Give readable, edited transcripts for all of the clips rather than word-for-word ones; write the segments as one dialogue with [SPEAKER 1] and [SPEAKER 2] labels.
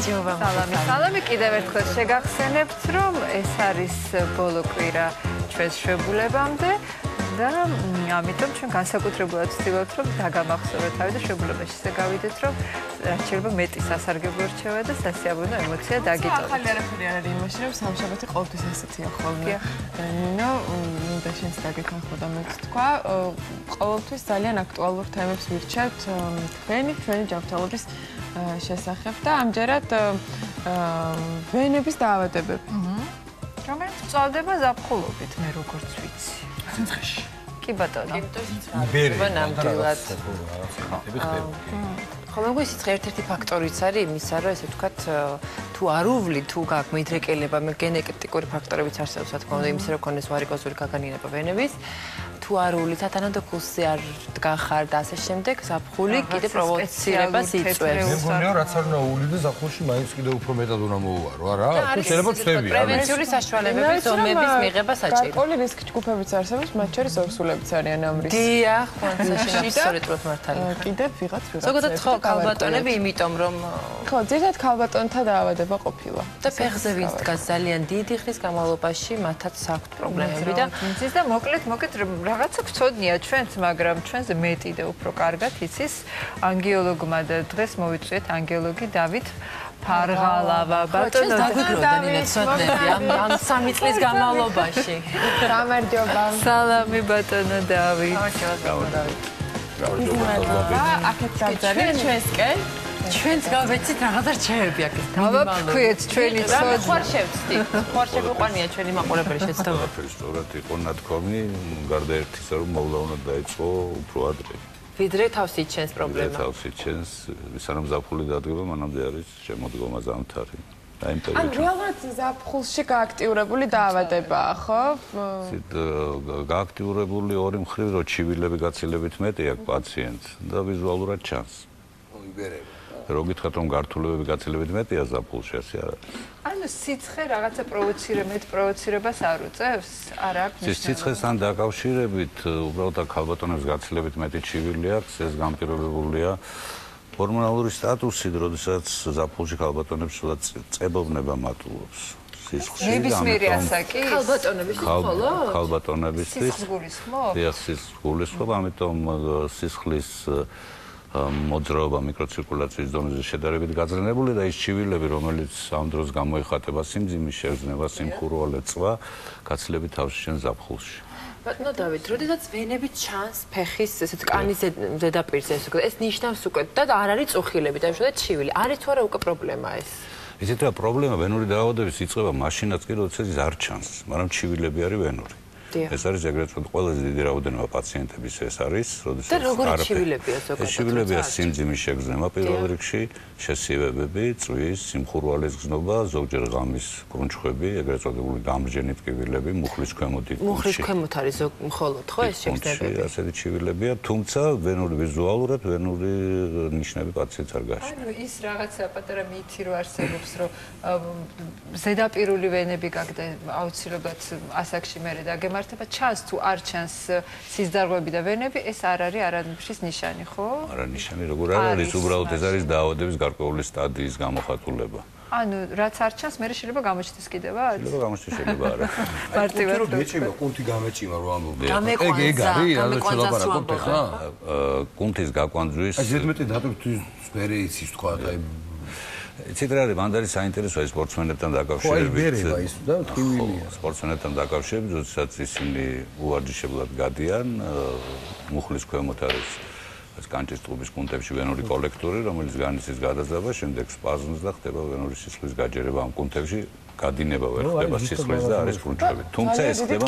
[SPEAKER 1] სალამი, კიდევ ერთხელ შეგახსენებთ, რომ ეს არის ბოლო კვირა ჩვენს შვებულებამდე და ამიტომ ჩვენ განსაკუთრებულად ვცდილობთ, რომ დაგამახსოვროთ თავი და შვებულებაში ისე გავიდეთ, რომ რაც შეიძლება მეტი სასარგებლო რჩევა და სასიამოვნო ემოცია დაგიტოვოთ.
[SPEAKER 2] ახალი არაფერი არ არის იმაში, რომ სამშაბათი ყოველთვის ასეთია ხოლმე. ნინო, მინდა შენც დაგეთანხმო და მეც თქვა, ყოველთვის ძალიან აქტუალურ თემებს ვირჩევთ ჩვენი ჯანმრთელობის შესახებ და ამჯერად ვენების დაავადებები.
[SPEAKER 1] რომელიც წავდება ზაფხულობით, მე როგორც ვიცი.
[SPEAKER 2] ცინცხეში.
[SPEAKER 1] კი ბატონო.
[SPEAKER 2] ნამდვილად.
[SPEAKER 3] ხოლმე გვიცი ერთ-ერთი ფაქტორიც არის იმისა, რომ ესე ვთქვათ, თუ არ უვლი, თუ გაქვს მიდრეკილება, მე გენეტიკური ფაქტორებიც არსებობს, რა თქმა უნდა, იმისა, რომ ქონდეს ვარიკოზული გაგანინება ვენების, თუ არ უვლი, თანადო ქუსი არ დგახარ და ასე შემდეგ, ზაფხული კიდე პროვოცირებას იწვევს.
[SPEAKER 4] მე მგონია, რაც არ უნდა უვლი და ზაფხულში მაინც კიდე უფრო მეტად უნდა მოუვარო, არა? თუ შეიძლება ვწევი.
[SPEAKER 3] პრევენციული საშუალებების ზომების მიღება საჭიროა.
[SPEAKER 2] გარკვეული რისკ ჯგუფებიც არსებობს, მათ შორის ორსულებიც არიან ამ რისკში.
[SPEAKER 3] დიახ, კონცეშინში სწორედ მართალია.
[SPEAKER 2] კიდევ ვიღაც.
[SPEAKER 3] ზოგადად ხო ქალბატონები იმიტომ რომ
[SPEAKER 2] ხო, ძირითადად ქალბატონთა დაავადება ყოფილა.
[SPEAKER 3] და ფეხზე ვინც დგას ძალიან დიდი ხნის განმავლობაში მათაც აქვთ პრობლემები და
[SPEAKER 1] იცის და მოკლედ რაღაცა გვწოდნია ჩვენც, მაგრამ ჩვენზე მეტი და უფრო კარგად იცის ანგიოლოგმა და დღეს მოვიწვიეთ ანგიოლოგი დავით ფარღალავა. ბატონო
[SPEAKER 3] დაგვიგროვდა ნინა ცოდნები ამ 3 წლის განმავლობაში.
[SPEAKER 2] გამარჯობა.
[SPEAKER 1] სალამი ბატონო დავით.
[SPEAKER 2] აქეთ გაძარით ჩვენსკენ.
[SPEAKER 3] ჩვენც გავეცით რაღაცა რჩევები აქ.
[SPEAKER 1] დავაფრქვიეთ ჩვენი ცოდნა.
[SPEAKER 3] ხوار შევწდით. ხوار შეგვიყვანია ჩვენი მაყურებელი შეცდომა.
[SPEAKER 4] სწორად იყო ნათქვამი, გარდა ერთისა, რომ მოვლა უნდა დაიწყო უფრო ადრე.
[SPEAKER 3] ვიდრე თავს იჩენს პრობლემა.
[SPEAKER 4] თავს იჩენს, სანამ ზაფხული დადგება, მანამდე არის შემოდგომა ზამთარი.
[SPEAKER 2] ან რეალურად ზაფხულში გააქტიურებული დაავადებაა, ხო?
[SPEAKER 4] გააქტიურებული ორი მხრივ, რომ ჩივილები გაცილებით მეტი აქვს პაციენტს და ვიზუალურად ჩანს. რო გითხრათ, რომ გართულებები გაცილებით მეტია ზაფხულში, ასე არ არის.
[SPEAKER 1] ანუ სიცხე რაღაცა პროვოცირებას არ უწევს? არ აქვს ნიშნულობა.
[SPEAKER 4] სიცხესთან დაკავშირებით, უბრალოდ ქალბატონებს გაცილებით მეტი ჩივილი აქვს, ეს განპირობებულია ჰორმონალური სტატუსით, როდესაც ზაფხულში ქალბატონებს სულად წებოვნება მატულობს.
[SPEAKER 1] ნებისმიერი ასაკი?
[SPEAKER 3] ქალბატონებისთვის ხოლო?
[SPEAKER 4] ქალბატონებისთვის.
[SPEAKER 1] სისხლის ხმობ?
[SPEAKER 4] დიახ, სისხლის ხმობ, ამიტომ სისხლის მოძრაობა მიკროცირკულაციის დონეზე შედარებით გაძლიერებული და ის ჩივილები, რომელიც ამ დროს გამოიხატება სიმძიმის შეგრძნება, სიმხურვალე წვა, გაცილებით თავს იჩენს ზაფხულში.
[SPEAKER 3] ბატონო დავით, როდესაც ვენები ჩანს ფეხის ესეთ კანის ზედაპირზე, ეს ნიშნავს უკვე და არ არის წუხილები და უშუალოდ ჩივილი. არის თუ არა უკვე პრობლემა ეს?
[SPEAKER 4] ისეთი პრობლემა ვენური დაავადების იწყება მაშინაც კი, როდესაც ის არ ჩანს, მაგრამ ჩივილები არის ვენური. ეს არის ეგრეთვე ყველაზე დიდი რაოდენობა პაციენტების ეს არის, როდესაც
[SPEAKER 3] და როგორი ჩივილებია ზოგადად?
[SPEAKER 4] ეს ჩივილებია სიმძიმის შეგრძნება პირველ რიგში, შესივებები, წვის, სიმხურვალეს გზნობა, ზოგჯერ ღამის კრუნჩხვები, ეგრეთ წოდებული გამრჯენი ტკივილები, მუხლის ქვემოთ იქ.
[SPEAKER 3] მუხლის ქვემოთ არის მხოლოდ ხო ეს შეგრძნებები?
[SPEAKER 4] ასეთი ჩივილებია, თუმცა ვენური ვიზუალურად ვენური ნიშნები პაციენტს არ გააჩნია.
[SPEAKER 1] ანუ ის რაღაცა პატარა მითი რო არსებობს, რომ ზედაპირული ვენები გაგდა აუცილებლად ასაკში მერე დაგემართება. ჩანს თუ არ ჩანს სისდარღვები და ვენები, ეს არ არის არანაირი ნიშანი, ხო?
[SPEAKER 4] არა ნიშანი, როგორ არის, უბრალოდ ეს არის დაავადების გარკვეული სტადიის გამოხატულება.
[SPEAKER 1] ანუ რაც არ ჩანს, მე შეიძლება გამოჩნდეს კიდევაც?
[SPEAKER 4] შეიძლება გამოჩნდეს, შეიძლება არა.
[SPEAKER 1] მარტივად
[SPEAKER 5] რომ მეჭიმა, კუნთი გამეჭიმა რო ამბობ.
[SPEAKER 4] კუნთის გაკვანძვის.
[SPEAKER 5] ზედმეტი დატვირთვის ვერ იცის თქვა, აი
[SPEAKER 4] იცით რა არის, მანდ არის საინტერესო ეს სპორტსმენებთან დაკავშირებით. სპორტსმენებთან დაკავშირებით, როდესაც ისინი უვარჯიშებლად გადიან, მუხლის ქვემოთ არის ეს კანჭის ტუბის კუნთებში ვენური კოლექტორი, რომელიც განიცდის გადაძაბა, შემდეგ სპაზმს და ხდება ვენური სისხლის გაჯერება ამ კუნთებში. გადინება ვერ ხდება სისხლის და არის კრუნჩები. თუმცა ეს ხდება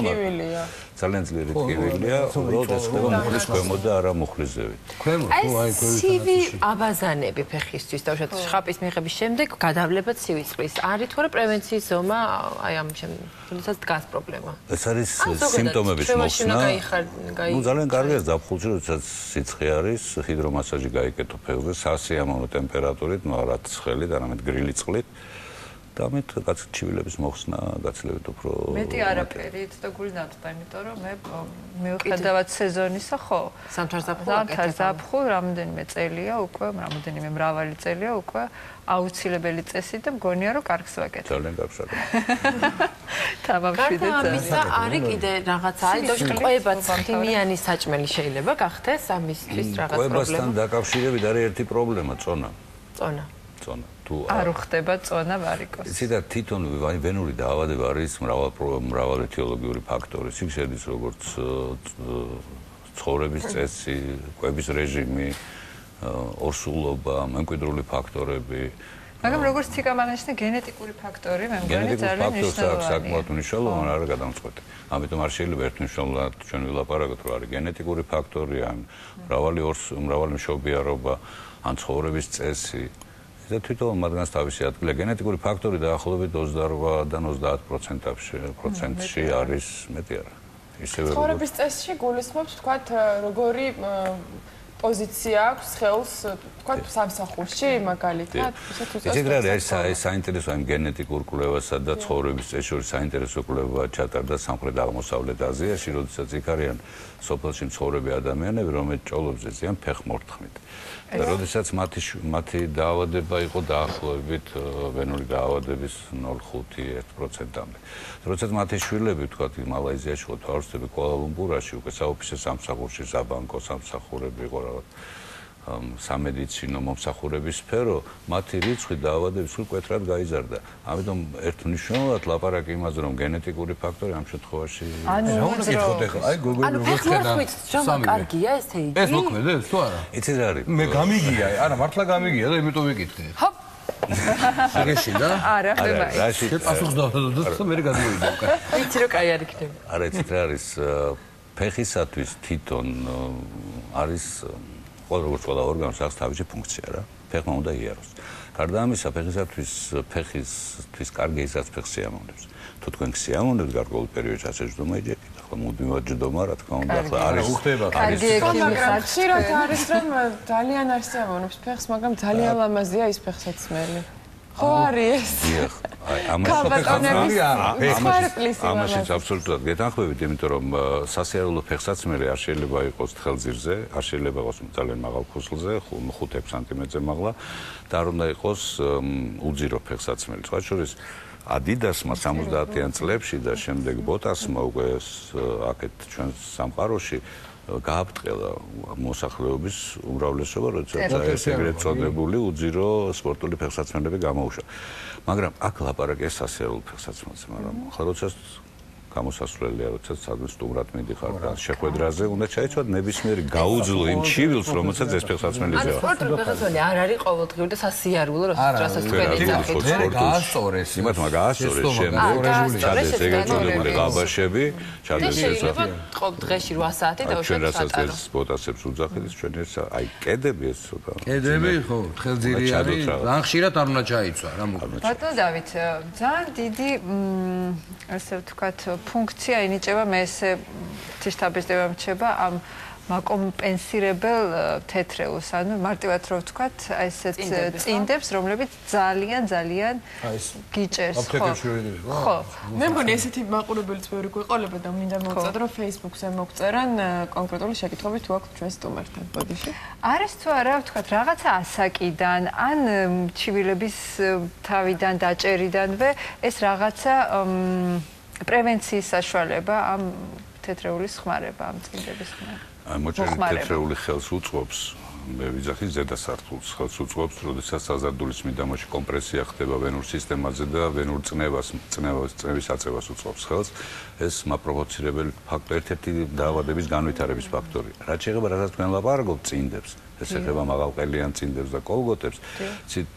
[SPEAKER 4] ძალიან ძლიერი ტკივილია, უბრალოდ ეს ხდება მუხლის ქვემოთ და არა მუხლის ზევით.
[SPEAKER 3] აი ცივი აბაზანები ფეხისთვის და უშუალოდ შხაპის მიღების შემდეგ გადავლება ცივი წყლის. არის თუ არა პრევენციის ზომა აი ამ როდესაც დგას პრობლემა?
[SPEAKER 4] ეს არის სიმპტომების მოხსნა. ნუ ძალიან კარგია ზაფხულში, როდესაც სიცხე არის, ჰიდრომასაჟი გაიკეთო ფეხზე, სასიამოვნო ტემპერატურით, ნუ არა ცხელით, არამედ გრილი წყლით. და ამით გაცილების მოხსნა გაცილებით უფრო
[SPEAKER 1] მეტი არაფერი ცოტა გული ნათბა, იმიტომ რომ მე მიუხედავად სეზონისა ხო სამთარზაფხო რამდენიმე წელია უკვე რამდენიმე მრავალი წელია უკვე აუცილებელი წესი და მგონია რომ კარგს ვაკეთებ.
[SPEAKER 4] ძალიან კარგს ვაკეთებ.
[SPEAKER 1] თამამშვიდე
[SPEAKER 3] ამისა არის კიდე რაღაცა არის ყვებაც ქიმიანი საჭმელი შეიძლება გახდეს ამისთვის რაღაც პრობლემა.
[SPEAKER 4] ყვებასთან დაკავშირებით არის ერთი პრობლემა წონა.
[SPEAKER 3] წონა.
[SPEAKER 1] არ უხდება წონა ვარიკოზი.
[SPEAKER 4] იცი და თვითონ ვენური დაავადება არის მრავალი ეთიოლოგიური ფაქტორი. იქ შედის როგორც ცხოვრების წესი, კვების რეჟიმი, ორსულობა, მემკვიდრული ფაქტორები.
[SPEAKER 1] მაგრამ როგორც ციკამანაშია გენეტიკური ფაქტორი, მე მგონი ძალიან მნიშვნელოვანია.
[SPEAKER 4] საკმაოდ მნიშვნელოვანი არა გადამწყვეტი. ამიტომ არ შეიძლება ერთმნიშვნელოვნად ჩვენ ვილაპარაკოთ, რომ არის გენეტიკური ფაქტორი, ან მრავალი მშობიარობა, ან ცხოვრების წესი. და თვითონ მათგანს თავისი ადგილი გენეტიკური ფაქტორი დაახლოებით 28-დან 30%-ში არის მეტი არა. ისევე
[SPEAKER 2] ცხოვრების წესში გულისხმობს თქვათ როგორი პოზიცია აქვს ხელს თქვათ სამსახურში მაგალითად
[SPEAKER 4] ისეთ რა არის საინტერესო ამ გენეტიკურ კვლევასა და ცხოვრების წესში შორის საინტერესო კვლევა ჩატარდა სამხრეთ აღმოსავლეთ აზიაში, როდესაც იქ არიან სოფელში მცხოვრები ადამიანები, რომლებიც ჭოლობს ზიან ფეხმორთხმით. და როდესაც მათი დაავადება იყო დაახლოებით ვენური დაავადების 0.5-1%-მდე. როდესაც მათი შვილები თქვათ მალაიზიაში ხო თავისუფლები კუალა-ლუმპურში უკვე საოფისე სამსახურში საბანკო სამსახურები იყო რაღაც სამედიცინო მომსახურების სფერო, მათი რიცხვი დაავადების მკვეთრად გაიზარდა. ამიტომ ერთმნიშვნელოვნად ლაპარაკი იმაზე, რომ გენეტიკური ფაქტორი ამ შემთხვევაში
[SPEAKER 5] ანუ როგორც ხედავ
[SPEAKER 3] სამი კარგია ეს თეიჯი?
[SPEAKER 5] ეს მოქმედებს თუ არა?
[SPEAKER 4] იცი რა არის?
[SPEAKER 5] მე გამიგია, არა მართლა გამიგია და იმიტომ ვიკითხე.
[SPEAKER 3] ჰოპ.
[SPEAKER 5] შეგეში და?
[SPEAKER 1] არა, ხება.
[SPEAKER 4] რაში
[SPEAKER 5] პასუხს დავდოთ და მე გადმოვიდა უკვე.
[SPEAKER 3] ვიცი რომ კაი არ იქნება.
[SPEAKER 4] არა, იცი რა არის? ფეხისათვის თვითონ არის როგორც ყველა ორგანოს აქვს თავისი ფუნქცია რა. ფეხმა უნდა იაროს. გარდა ამისა, ფეხისთვის კარგი ისაც ფეხს სიამოვნებს. თუ თქვენ სიამოვნებთ გარკვეულ პერიოდში ასე ჯდომა იჯეკით, ახლა მუდმივად ჯდომა, რა თქმა უნდა, ახლა არის
[SPEAKER 1] კარგი ექიმი
[SPEAKER 2] ხშირად არის რომ ძალიან არ სიამოვნებს ფეხს, მაგრამ ძალიან ლამაზია ის ფეხსაცმელი. ხო არის ეს?
[SPEAKER 4] დიახ, ამაშიც აბსოლუტურად გეთანხმებით, იმიტომ რომ სასიარულო ფეხსაცმელი არ შეიძლება იყოს თხელძირზე, არ შეიძლება იყოს ძალიან მაღალ ქუსლზე, 5 სანტიმეტრზე მაღლა და არ უნდა იყოს უძირო ფეხსაცმელი. სხვა შორის Adidas-მა 70-იან წლებში და შემდეგ Botas-მა უკვე აქეთ ჩვენ სამყაროში გააბტყელა მოსახლეობის უმრავლესობა, როდესაც ეს ეგრეთ წოდებული უძირო სპორტული ფეხსაცმელები გამოუშვა. მაგრამ აქ ლაპარაკია სასიარულო ფეხსაცმელზე, მაგრამ ახლა როდესაც გამოსასვლელია, როდესაც სადმე სტუმრად მიდიხარ და შეხვედრაზე უნდა ჩაიცვათ ნებისმიერი გაუძლო იმ ჩივილს, რომელსაც ეს ფეხსაცმელი ზეა.
[SPEAKER 3] სპორტული ფეხსაცმელი არ არის ყოველდღიური და სასიარულო, რასაც თქვენ ეძახით.
[SPEAKER 5] გაასწორეს.
[SPEAKER 4] იმათმა გაასწორეს შემდეგ ჩადეს ეგრეთ წოდებული ყაბაშები, ჩადეს ეს.
[SPEAKER 3] დღეში 8 საათი და
[SPEAKER 4] ჩვენ რასაც ეს ბოტასებს უძახით, ჩვენ ეს აი კედები ეს ცოტა.
[SPEAKER 5] კედები ხო, თხელძირი არის. ძალიან ხშირად არ უნდა ჩაიცვა რა მოკლედ.
[SPEAKER 1] ბატონო დავით, ძალიან დიდი ასე ვთქვათ ფუნქცია ინიჭება მე ესე თიშთაბეჭდება მრჩება ამ მაკომპენსირებელ თეთრეულს, ანუ მარტივად რო ვთქვათ, აი ესეთ წინდებს, რომლებიც ძალიან გიჭერს, ხო.
[SPEAKER 2] მე მგონი ესეთი მაყურებელიც ბევრი გვეყოლება და მინდა მოვწერო რომ Facebook-ზე მოგწერან კონკრეტული შეკითხვები თუ აქვს ჩვენ სტუმართან ბოდიში.
[SPEAKER 1] არის თუ არა, ვთქვათ, რაღაცა ასაკიდან, ან ჩივილების თავიდან დაჭერიდანვე ეს რაღაცა პრევენციის საშუალება ამ თეთრეულის ხმარება, ამ წინდების ხმარება.
[SPEAKER 4] მოჭრილი თეთრეული ხელს უწყობს, მე ვიძახი ზედა სართულს ხელს უწყობს, როდესაც საზარდულის მიდამოში კომპრესია ხდება ვენურ სისტემაზე და ვენურ წნევის აწევას უწყობს ხელს. ეს მაპროვოცირებელი ფაქტორი, ერთ-ერთი დაავადების განვითარების ფაქტორია. რაც შეეხება რასაც თქვენ ლაპარაკობთ წინდებს, ეს ეხება მაღალყელიან წინდებს და კოლგოტებს.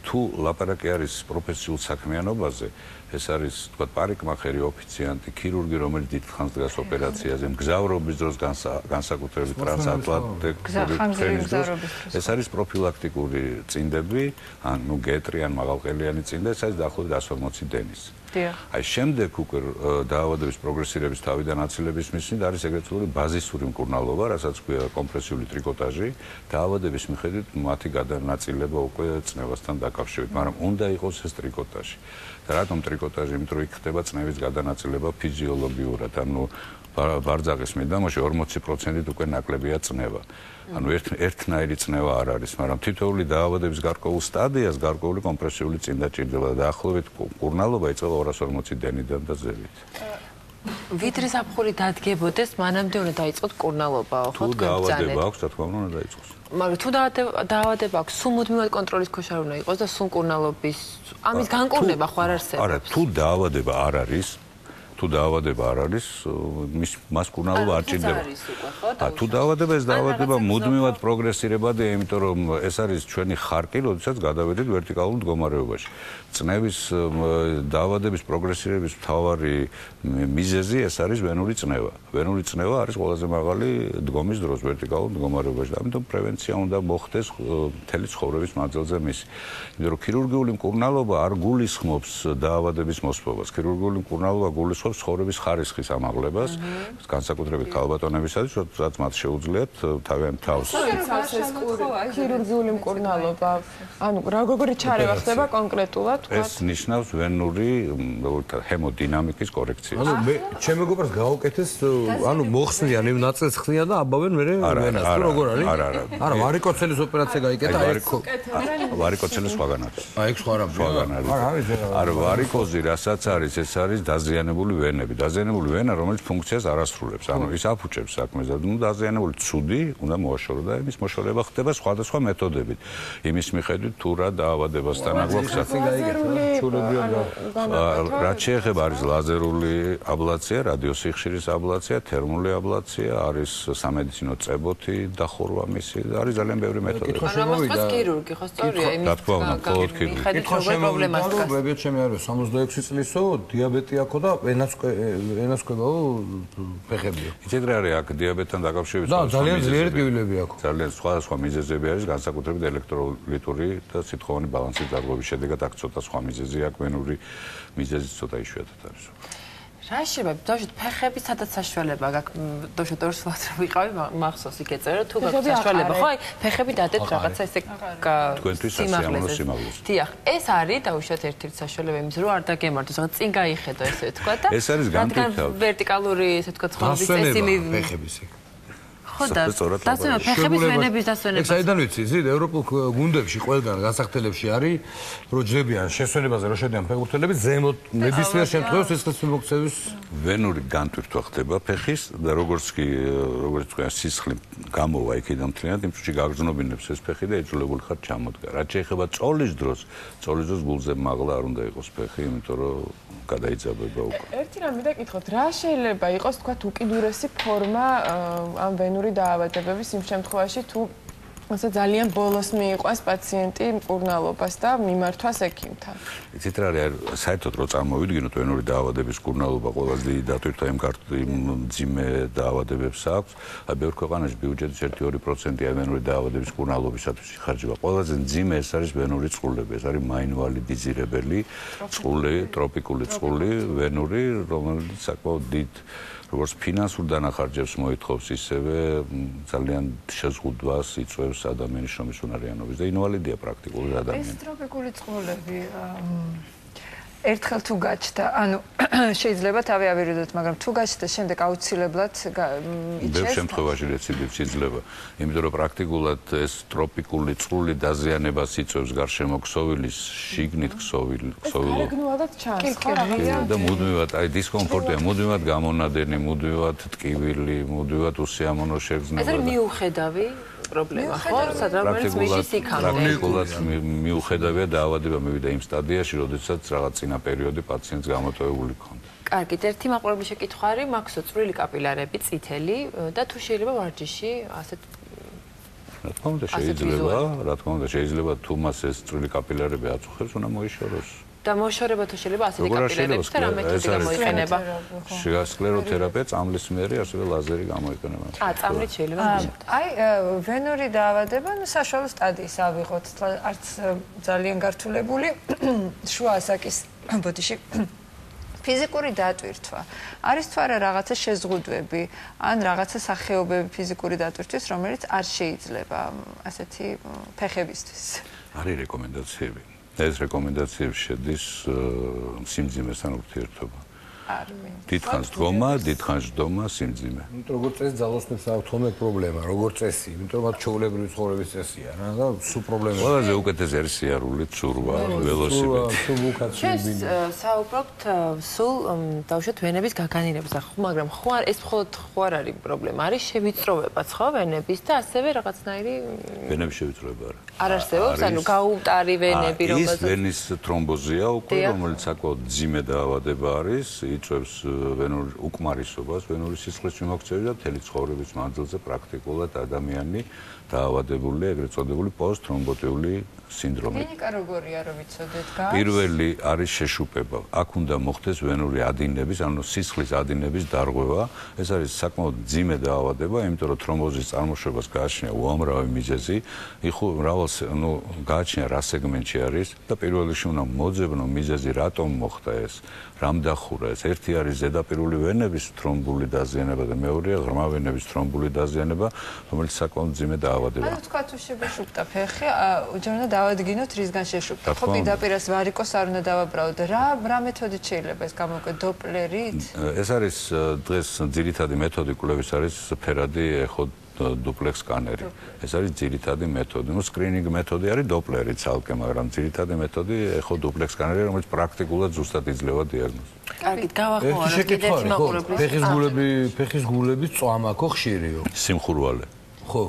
[SPEAKER 4] თუ ლაპარაკი არის პროფესიულ საქმიანობაზე, ეს არის თქვა პარიკმახერი, ოფიციანტი, ქირურგი, რომელიც დიდხანს დგას ოპერაციაზე, მგზავრობის დროს განსაკუთრებით ტრანსატლანტიკური ტრენის დროს. ეს არის პროფილაქტიკური წინდები, ან გეტრი ან მაღალყელიანი წინდა, ეს არის დაახლოებით 140 დენის. აი შემდეგ უკვე დაავადების პროგრესირების თავიდან აცილების მიზნით არის ეგრეთ წოდებული ბაზისური მკურნალობა, რასაც ქვია კომპრესიული ტრიკოტაჟი, დაავადების მიხედვით მათი გადანაწილება უკვე წნევასთან დაკავშირებით, მაგრამ უნდა იყოს ეს ტრიკოტაჟი. და რატომ ტრიკოტაჟი? იმიტომ რომ იქ ხდება წნევის გადანაწილება ფიზიოლოგიურად, ანუ ბარძაღის მიდამოში 40%-ით უკვე ნაკლებია წნევა. ანუ ერთნაირი წნევა არ არის, მაგრამ თითოეული დაავადების გარკვეულ სტადიას გარკვეული კომპრესიული წინ დაჭირდება და დაახლოებით მკურნალობა იწყება 240 დენიდან და ზევით.
[SPEAKER 3] ვიდრე ზაფხული დადგებოდეს, მანამდე უნდა დაიწყოთ მკურნალობაო, ხო?
[SPEAKER 4] თუ დაავადება აქვს, რა თქმა უნდა, უნდა დაიწყოს.
[SPEAKER 3] მაგრამ თუ დაავადება აქვს, სულ მუდმივად კონტროლის ქვეშ არ უნდა იყოს და სულ მკურნალობის ამის განკურნება ხო არ არსებობს?
[SPEAKER 4] არა, თუ დაავადება არ არის, მას მკურნალობა არ ჭირდება. თუ დაავადება, ეს დაავადება მუდმივად პროგრესირებადია, იმიტომ რომ ეს არის ჩვენი ხარკი, როდესაც გადავედით ვერტიკალურ მდგომარეობაში. წნევის დაავადების პროგრესირების მთავარი მიზეზი ეს არის ვენური წნევა. ვენური წნევა არის ყველაზე მაღალი დგომის დროს ვერტიკალურ მდგომარეობაში. ამიტომ პრევენცია უნდა მოხდეს მთელი ცხოვრების მანძილზე მისი. იმიტომ რომ ქირურგიული მკურნალობა არ გულისხმობს დაავადების მოსპობას. ქირურგიული მკურნალობა გულისხმობს ცხოვრების ხარისხის ამაღლებას, განსაკუთრებით ქალბატონებისათვის, როდესაც მათ შეუძლიათ თავიანთ თავს.
[SPEAKER 2] ქირურგიული მკურნალობა, ანუ როგორი ჩარევა ხდება კონკრეტულად?
[SPEAKER 4] ეს ნიშნავს ვენური ჰემოდინამიკის კორექციას.
[SPEAKER 5] ანუ მე ჩემ მეგობრს გავუკეთეს, ანუ მოხსნიან იმ ნაწილს ხსნიან და აბავენ მე ვენას. თუ როგორ არის? არა, ვარიკოცელის ოპერაცია გაიკეთა,
[SPEAKER 4] ვარიკოცელი სხვაგან არის.
[SPEAKER 5] ეგ სხვა რამე.
[SPEAKER 4] სხვაგან არის. არა, ვარიკოზი რასაც არის, ეს არის დაზიანებული ვენები. დაზიანებული ვენა, რომელიც ფუნქციას არ ასრულებს. ანუ ის აფუჭებს საქმეს და დაზიანებული ცუდი უნდა მოაშორო და იმის მოშორება ხდება სხვადასხვა მეთოდებით. იმის მიხედვით თუ რა დაავადებასთან აგვაქვს. რაც შეეხება არის ლაზერული აბლაცია, რადიოსიხშირის აბლაცია, თერმული აბლაცია, არის სამედიცინო წებოთი დახურვა მისი და არის ძალიან ბევრი მეთოდი.
[SPEAKER 3] ამას ქირურგი ხო სწორია, იმის
[SPEAKER 5] კითხვა პრობლემას დგას. ბებია ჩემი არის 66 წლისო, დიაბეტი აქვს და ენასკვებაო ფეხებია.
[SPEAKER 4] იცით რა არის აქ დიაბეტთან დაკავშირებით?
[SPEAKER 5] და ძალიან ძლიერი ტკივილები აქვს.
[SPEAKER 4] ძალიან სხვადასხვა მიზეზები არის, განსაკუთრებით ელექტროლიტური და სითხოვანი ბალანსის დარღვევის შედეგად აქ ცოტა სხვა მიზეზი აქვს, ვენური მიზეზი ცოტა იშვიათად არის.
[SPEAKER 3] რა შეიძლება, დავშოთ ფეხები სადაც საშუალება გაქვს, დავშოთ ორ სვათ ვიყავი, მახსოვს იქ ეწერა, თუ გაქვს საშუალება, ხო, აი ფეხები დადეთ რაღაცა ესე
[SPEAKER 4] თქვენთვის სასიამოვნო სიმაღლეზე.
[SPEAKER 3] დიახ, ეს არის დავუშვათ ერთ-ერთი საშუალება იმის, რომ არ დაგემართოს, რაღაც წინ გაიხედო ესე ვთქვა და
[SPEAKER 4] ეს არის განტვირთავი.
[SPEAKER 3] ვერტიკალური ესე ვთქვა ცხოვრების წესი
[SPEAKER 5] ფეხების იქ.
[SPEAKER 3] ხო და დასვენება ფეხების ვენების დასვენება.
[SPEAKER 5] ეს საიდან ვიცი, იცით, ევროპულ გუნდებში ყველგან გასახდელებში არის, რომ ჯდებიან შესვენებაზე რომ შედიან ფეხბურთელები, ზემოთ ნებისმიერ შემთხვევაში სისხლის მიმოქცევის
[SPEAKER 4] ვენური განტვირთვა ხდება ფეხის და როგორც თქვია სისხლი გამოვა იქიდან მთლიანად, იმ წუთში გაგრძნობინებს ეს ფეხი და იძულებული ხარ ჩამოდგა. რაც შეეხება წოლის დროს გულზე მაღლა არ უნდა იყოს ფეხი, იმიტომ რომ გადაიძაბება უკვე.
[SPEAKER 2] ერთი რამე დაკითხოთ, რა შეიძლება იყოს თქვა უკიდურესი ფორმა ამ ვენური დაავადებების იმ შემთხვევაში თუ ასე ძალიან ბოლოს მიიყვანს პაციენტი მკურნალობას და მიმართვას ექიმთან.
[SPEAKER 4] იცით რა არის, საერთოდ რო წარმოვიდგინოთ ვენური დაავადების მკურნალობა ყველაზე დიდი დატვირთვა იმ მძიმე დაავადებებს აქვს. აი ბევრ ქვეყანაში ბიუჯეტის 1-2% ვენური დაავადების მკურნალობისათვის იხარჯება. ყველაზე მძიმე ეს არის ვენური წყლები, ეს არის მაინვალი დიზირებელი წყული, ტროპიკული წყული, ვენური, რომელიც საკმაოდ დიდ როგორც ფინანსურ დანახარჯებს მოითხოვს, ისევე ძალიან შეზღუდვას იწვევს ადამიანის შრომის უნარიანობის და ინვალიდია პრაქტიკულად ადამიანი.
[SPEAKER 1] ეს ტროპიკული წყლები ერთხელ თუ გაჩნდა, ანუ შეიძლება თავი ავირიდოთ, მაგრამ თუ გაჩნდა შემდეგ აუცილებლად
[SPEAKER 4] იჩეს. ბევრ შემთხვევაში რეციდივს იძლევა, იმიტომ რომ პრაქტიკულად ეს ტროპიკული წყლული დაზიანებას იწვევს გარშემო ქსოვილის შიგნით ქსოვილო. და მუდმივად, აი დისკომფორტია, მუდმივად გამონადენი, მუდმივად ტკივილი, მუდმივად უსიამოვნო შეგრძნება.
[SPEAKER 3] ეს არის მიუხედავი პრობლემა, ხო? სადღაც მიშის იქამდე.
[SPEAKER 4] პრაქტიკულად მიუხედავია დაავადება მივიდა იმ სტადიაში, როდესაც რაღაც წინა პერიოდი პაციენტს გამოტოვებული ქონდა.
[SPEAKER 3] კარგი, ერთი მაყურებლის შეკითხვა არის, მაქსო წვრილი კაპილარები, წითელი და თუ შეიძლება ვარჯიში ასეთ
[SPEAKER 4] რა თქმა უნდა შეიძლება თუ მას ეს წვრილი კაპილარები აწუხებს, უნდა მოიშოროს.
[SPEAKER 3] და მოშორება თუ შეიძლება ასეთი კაპილარები და რა მეთოდი გამოიყენება?
[SPEAKER 4] სკლეროთერაპია, წამლის მერი, ასევე ლაზერი გამოიყენება.
[SPEAKER 3] წამლით შეიძლება.
[SPEAKER 1] აი, ვენური დაავადება, საშუალო სტადიის ავიღოთ, არც ძალიან გართულებული, შუა ასაკის ბოდიში ფიზიკური დატვირთვა არის თუ არა რაღაცა შეზღუდვები ან რაღაცა სახეობები ფიზიკური დატვირთვის, რომელიც არ შეიძლება ასეთი ფეხებისთვის.
[SPEAKER 4] არის რეკომენდაციები. ეს რეკომენდაციები შედის სიმძიმესთან ურთიერთობა. დიდხანს დგომა, დიდხანს ჯდომა, სიმძიმე.
[SPEAKER 5] როგორც წესი ძალოსნებს აქვს თორმე პრობლემა, როგორც წესი, იმიტომ რომ მათ ჩაოლებრივი ცხოვრების წესია რა და სულ პრობლემა.
[SPEAKER 4] ყველაზე უკეთესი არის სიარული, ცურვა, ველოსიპედი.
[SPEAKER 3] ჩვენ საუბრობთ სულ დავუშვათ ვენების გაგანილებზე, მაგრამ ეს მხოლოდ არ არის პრობლემა, არის შევიწროვებაც ხო ვენების და ასევე რაღაცნაირი
[SPEAKER 4] ვენების შევიწროება
[SPEAKER 3] არ არსებობს, ანუ გაუტარი ვენები
[SPEAKER 4] რომელსაც ის ვენის თრომბოზია უკვე, რომელიც საკმაოდ ძიმე დაავადება არის. იწვევს ვენურ უკმარისობას, ვენური სისხლის მიმოქცევის და მთელი ცხოვრების მანძილზე პრაქტიკულად ადამიანი დაავადებულია ეგრეთ წოდებული პოსტთრომბოტიული სინდრომით.
[SPEAKER 1] კლინიკა როგორია, რომ ვიცოდეთ, გავს?
[SPEAKER 4] პირველი არის შეშუპება. აქ უნდა მოხდეს ვენური ადინების, ანუ სისხლის ადინების დარღვევა. ეს არის საკმაოდ ძიმე დაავადება, იმიტომ რომ თრომბოზის წარმოშობას გააჩნია უამრავი მიზეზი. გააჩნია რა სეგმენტში არის და პირველ რიგში უნდა მოძებნო მიზეზი, რატომ მოხდა ეს, რამ დახურა ეს. ერთი არის ზედაპირული ვენების თრომბული დაზიანება და მეორეა ღრმა ვენების თრომბული დაზიანება, რომელიც საკმაოდ ძიმე დაავადება.
[SPEAKER 1] ანუ თქვა თუ შეშუპდა ფეხი, ჯერ უნდა დავადგინოთ რისგან შეშუპდა. ხო პირდაპირ ვარიკოს არ უნდა დავაბრალოთ. რა მეთოდით შეიძლება ეს გამოგვიყვეთ, დოპლერით? ეს
[SPEAKER 4] არის დღეს ძირითადი მეთოდი კვლევის არის ფერადი ეხო დუპლექს სკანერი. ეს არის ძირითადი მეთოდი. სკრინინგ მეთოდი არის დოპლერი ცალკე, მაგრამ ძირითადი მეთოდი ეხო დუპლექს სკანერი, რომელიც პრაქტიკულად ზუსტად იძლევა დიაგნოზს.
[SPEAKER 3] კარგით, გავახმოვანოთ კიდევ მაყურებლის.
[SPEAKER 5] ფეხის გულების წვამა ხო ხშირიო?
[SPEAKER 4] სიმხურვალე.
[SPEAKER 5] ხო.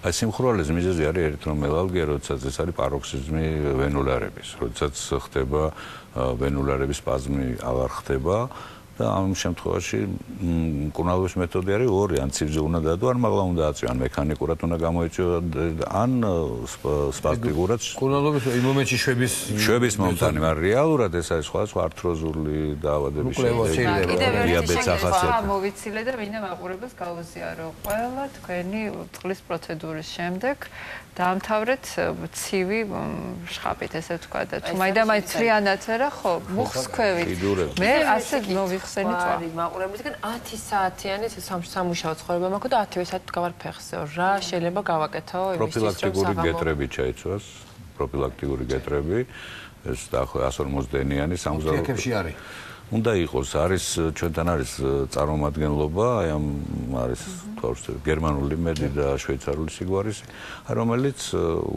[SPEAKER 4] აი სიმხურვალეს მიზეზი არის ერითრომელალგია, როდესაც ეს არის პაროქსიზმი ვენულარების, როდესაც ხდება ვენულარების სპაზმი აღარ ხდება. და ამ შემთხვევაში მკურნალობის მეთოდი არის ორი, ან ცივზე უნდა დაადო, ან მაღლა უნდა აწვიო, ან მექანიკურად უნდა გამოიწვიო, ან სპასტიკურად.
[SPEAKER 5] მკურნალობის იმ მომენტში
[SPEAKER 4] შვების მომთანი, მაგრამ რეალურად ეს არის სხვადასხვა ართროზული დაავადების
[SPEAKER 1] დიაბეტის ახასიათი. მოვიცილე და მინდა მაყურებელს გაუზიარო, ყველა თქვენი წყლის პროცედურის შემდეგ დაამთავრეთ ცივი შხაპით, ესე ვთქვა და თუ მაინდა-მაინც ცრიანად არა, ხო, მუხს ქვევით. მე ასე მოვიხსენით რა.
[SPEAKER 3] მაყურებლისგან 10 საათიანი სამუშაო ცხოვრება მაქვს და 10 საათით გავარ ფეხზე. რა შეიძლება გავაკეთო იმისთვის, რომ
[SPEAKER 4] პროფილაქტიკური გეტრები ჩაიცვას, პროფილაქტიკური გეტრები, ეს დაახლოებით 150 დენიანი სამგზავრო.
[SPEAKER 5] აფეთქებში არის.
[SPEAKER 4] უნდა იყოს, არის ჩვენთან არის წარმომადგენლობა, აი ამ არის გერმანული მედი და შვეიცარიული სიგვარისი, რომელიც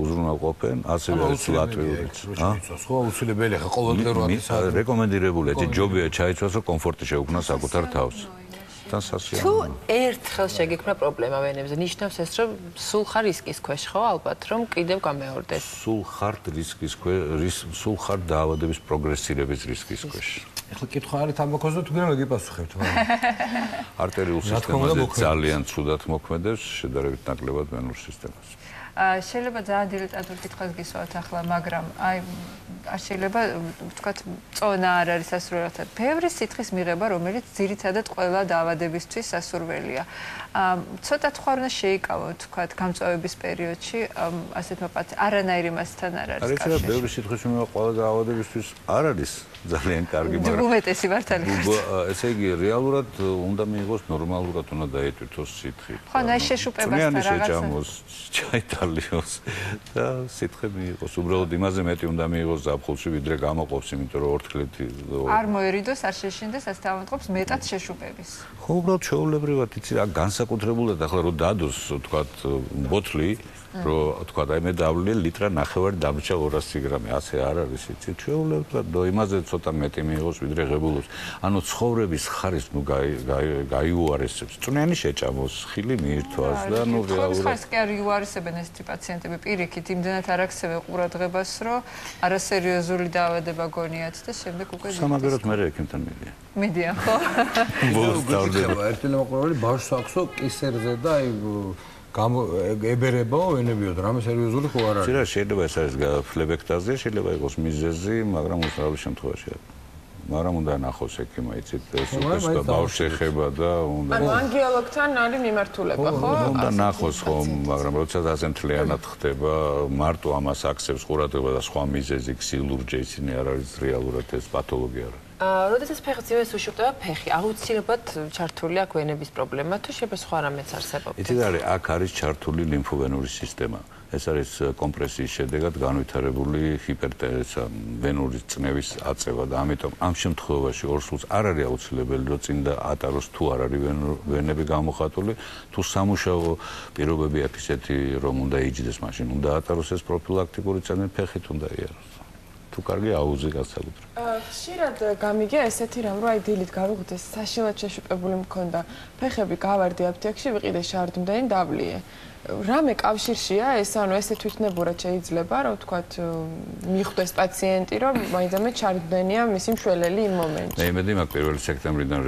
[SPEAKER 4] უზრუნველყოფენ, ასევე არის ლატვიურიც.
[SPEAKER 5] ხო, აუცილებელი ხა ყოველდღიურად
[SPEAKER 4] რეკომენდირებული, ეს ჯობია ჩაიცვას, რომ კომფორტი შეუქმნა საკუთარ თავს.
[SPEAKER 3] თუ ერთხელ შეგექმნა პრობლემა ვენებზე, ნიშნავს ეს, რომ სულ ხარ რისკის ქვეშ, ხო, ალბათ, რომ კიდევ გამეორდეს.
[SPEAKER 4] სულ ხარ რისკის ქვეშ, სულ ხარ დაავადების პროგრესირების რისკის ქვეშ.
[SPEAKER 5] ეხლა კითხვა არის თამბაქოზე თუ გინდა მეგიპასუხებთ, მაგრამ
[SPEAKER 4] არტერიულ სისტემაზე ძალიან ცუდად მოქმედებს, შედარებით ნაკლებად ვენურ სისტემაზე.
[SPEAKER 1] შეიძლება ძალიან დილეტანტურ კითხვას გისვათ ახლა, მაგრამ აი არ შეიძლება ვთქვათ, წონა არ არის სასურველად. ბევრი სითხის მიღება, რომელიც ძირითადად ყველა დაავადებისთვის სასურველია. ცოტა თქვა უნდა შეიკავო, ვთქვათ, გამწვავების პერიოდში, ასეთ მოყავთ, არანაირი მასთან არ არის
[SPEAKER 4] კავშირი. არის ბევრი სითხის მიღება ყველა დაავადებისთვის არ არის ძალიან კარგი, მაგრამ
[SPEAKER 1] უმეტესი მართალი.
[SPEAKER 4] ესე იგი, რეალურად უნდა მიიღოს ნორმალურად, უნდა დაეტვირთოს სითხი.
[SPEAKER 1] ხო, აი შეშუპებასთან რაღაცა.
[SPEAKER 4] შეჭამოს, ჩაიტალიოს და სითხე მიიღოს. უბრალოდ იმაზე მეტი უნდა მიიღოს ზაფხულში, ვიდრე გამოყოფს, იმიტომ რომ ორთქლეთი
[SPEAKER 1] არ მოერიდოს, არ შეშინდეს, ასე თავმოწყობს მეტად შეშუპების.
[SPEAKER 4] ხო, უბრალოდ ჩვეულებრივად იცი რა, განსაკუთრებულად ახლა რომ დადოს, თქვათ, ბოთლი, რომ თქვათ, აი მე დავლი ლიტრა ნახევარი დამრჩა 200 გრამი, ასე არ არის, იცი, ჩვეულებრივად და იმაზე ცოტა მეტი მიიღოს, ვიდრე ღებულობს. ანუ ცხოვრების ხარისხს ნუ გაიუარესებს. წვნიანი შეჭამოს, ხილი მიირთვას და ნუ რეალურად
[SPEAKER 1] ხარისხს კი არ იუარესებენ ესეთი პაციენტები პირიქით, იმდენად არ აქცევენ ყურადღებას, რომ არასერიოზული დაავადება გონიათ და შემდეგ უკვე
[SPEAKER 4] სამაგეროთ მე ექიმთან მიდიან.
[SPEAKER 1] მიდიან, ხო?
[SPEAKER 5] ერთი მოყოლი ბავშვს აქვსო კისერზე და აი ებერებაო ვენებიო და რამე სერიოზული ხო არ არის.
[SPEAKER 4] შეიძლება ეს არის ფლებექტაზია, შეიძლება იყოს მიზეზი, მაგრამ უბრალოდ შემთხვევაში არის. მაგრამ უნდა ნახოს ექიმა, იცით, ეს უკვე ბავშვს ეხება და უნდა
[SPEAKER 2] ანუ ანგიოლოგთან არის მიმართულება, ხო?
[SPEAKER 4] უნდა ნახოს ხომ, მაგრამ როცა ასე მთლიანად ხდება, მარტო ამას აქცევს ყურადღება და სხვა მიზეზი, ქსილურჯე, ისინი არ არის რეალურად ეს პათოლოგია არის.
[SPEAKER 3] როდესაც ფეხმძიმეს უშუქდება ფეხი, აუცილებლად ჩართული აქვს ვენების პრობლემა, თუ შეიძლება სხვა რამეც არსებობს.
[SPEAKER 4] იცით არის, აქ არის ჩართული ლიმფოვენური სისტემა. ეს არის კომპრესიის შედეგად განვითარებული ჰიპერტენსია, ვენური წნევის აწევა და ამიტომ ამ შემთხვევაში ორსულს არ არის აუცილებელი, რომ წინ და ატაროს თუ არ არის ვენები გამოხატული, თუ სამუშაო პირობები აქვს ისეთი, რომ უნდა იჯდეს მაშინ, უნდა ატაროს ეს პროფილაქტიკური წნევა ფეხით უნდა იაროს. თუ კარგი აუზი განსაკუთრებით.
[SPEAKER 2] ხშირად გამიგია ესეთი რამ, რომ აი დილით გავიღდეს, საშინლად შეშუპებული მქონდა, ფეხები გავარდი აფთიაქში, ვიყიდე შარდმდენი დაბლიე. რამე კავშირშია ეს, ანუ ესე თვითნებურად შეიძლება, რომ ვთქვათ, მიხვდეს პაციენტი, რომ მაინც შარდმდენია მისი მშველელი იმ მომენტში.
[SPEAKER 4] მე იმედი მაქვს 1 სექტემბრიდან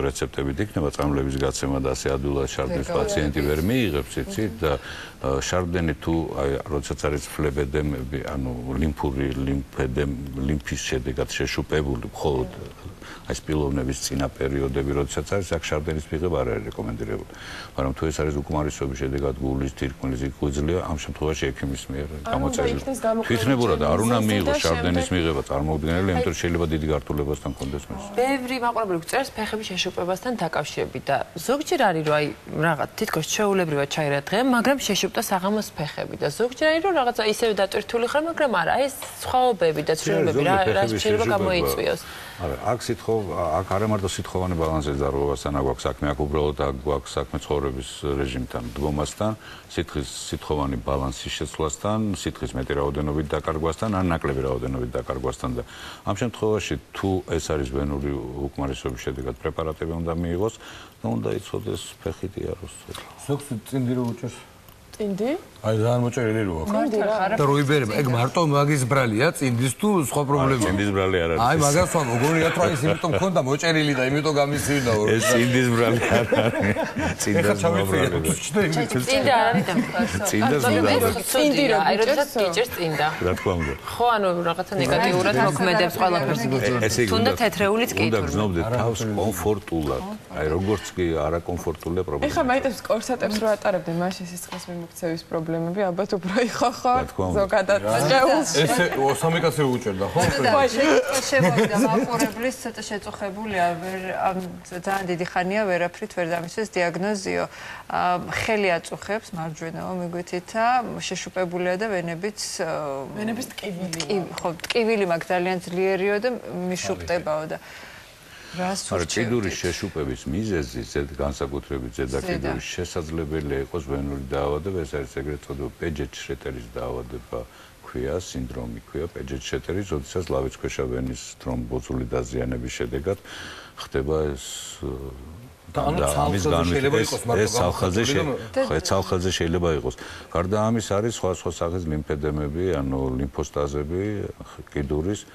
[SPEAKER 4] რეცეპტებით იქნება წამლების გაცემა და ასე ადვილად შარდმის პაციენტი ვერ მიიღებს, იცით და შარდმდენი თუ აი როდესაც არის ფლებედემები, ანუ ლიმფური ლიმფის შედეგად შეშუპებული მხოლოდ აი სპილოვნების წინა პერიოდები, როდესაც არის აქ შარდმენის მიღება არ არის რეკომენდირებული. მაგრამ თუ ეს არის უკმარისობის შედეგად გულის, თირკმლის, ღვიძლია, ამ შემთხვევაში ექიმის მიერ გამოწერილი. თვითნებურად არ უნდა მიიღოს შარდმენის მიღება წარმოუდგენელი, იმიტომ რომ შეიძლება დიდი გართულებასთან კონდეს მას.
[SPEAKER 3] ბევრი მაყურებელი გვწერს ფეხების შეშუპებასთან დაკავშირებით და ზოგჯერ არის რომ აი რაღაც თითქოს ჩვეულებრივად ჩაირა დღე, მაგრამ შეშუპდა საღამოს ფეხები და ზოგჯერ არის რომ რაღაცა ისევე დატვირთული ხარ, მაგრამ არა, ეს სხვაობები და ცვლილებები რა შეიძლება გამოიწვიოს.
[SPEAKER 4] არა, აქ აქ არ ამარტო სიტყვოვანი ბალანსის დარღვევასთან აქვს საქმე, აქ უბრალოდ აქვს საქმე ცხოვრების რეჟიმთან, დგომასთან, სიტყვოვანი ბალანსის შეცვლასთან, სითხის მეტი რაოდენობით დაკარგვასთან, ან ნაკლები რაოდენობით დაკარგვასთან და ამ შემთხვევაში თუ ეს არის ვენური უკმარისობის შედეგად პრეპარატები უნდა მიიღოს, უნდა იცოდეს ფეხით იაროს.
[SPEAKER 5] ზოგს წინდი რო უჭერს
[SPEAKER 2] წინდი?
[SPEAKER 5] აი ძალიან მოჭერილი რო აქვს. და რო იბერება, ეგ მარტო მაგის ბრალია, წინდის თუ სხვა პრობლემაა.
[SPEAKER 4] წინდის ბრალი არ არის.
[SPEAKER 5] აი მაგას ვამ, მოგონიათ რომ ის იმიტომ მქონდა მოჭერილი და იმიტომ გამისცინდა.
[SPEAKER 4] ეს წინდის ბრალი არ არის. წინდას მობრალი.
[SPEAKER 3] წინდა არ არის და წინდას წინდი რა, აი როდესაც ტიჭერს წინდა.
[SPEAKER 4] რა თქმა უნდა.
[SPEAKER 3] ხო, ანუ რაღაცა ნეგატიურად მოქმედებს ყველაფერს. თუნდა თეთრეულიც კი.
[SPEAKER 4] უნდა გრძნობდეთ თავს კომფორტულად. აი როგორც კი არაკომფორტულია პრობლემა.
[SPEAKER 2] ეხლა მაინტერესებს კორსატებს რო ატარებდნენ, მაშინ სისხლის მიმოქცევის პრობლემები ალბათ უფრო იხახა ზოგადად ჭეულში.
[SPEAKER 5] ესე სამი კაცი უჭერდა, ხო?
[SPEAKER 1] შემოვიდა მაყურებლის ცოტა შეწუხებულია, ძალიან დიდი ხანია ვერაფრით ვერ დამისვეს დიაგნოზიო. ხელი აწუხებს მარჯვენაო მიგვითითა, შეშუპებულია და ვენების ტკივილი. ხო, ტკივილი მაგ ძალიან ძლიერიო და მიშუპტებაო და
[SPEAKER 4] არა, კიდურის შეშუპების მიზეზი განსაკუთრებით ზედაკიდურის შესაძლებელია იყოს ვენური დაავადება, ეს არის ეგრეთ წოდებული პეჯეტ-შრეტერის დაავადება, ქვია, სინდრომი ქვია პეჯეტ-შრეტერის, როდესაც ლავიწქვეშა ვენის თრომბოზული დაზიანების შედეგად ხდება ეს და ამის განვითარება ეს ცალხაზე შეიძლება იყოს. გარდა ამის არის სხვა სახის ლიმფედემები, ანუ ლიმფოსტაზები კიდურის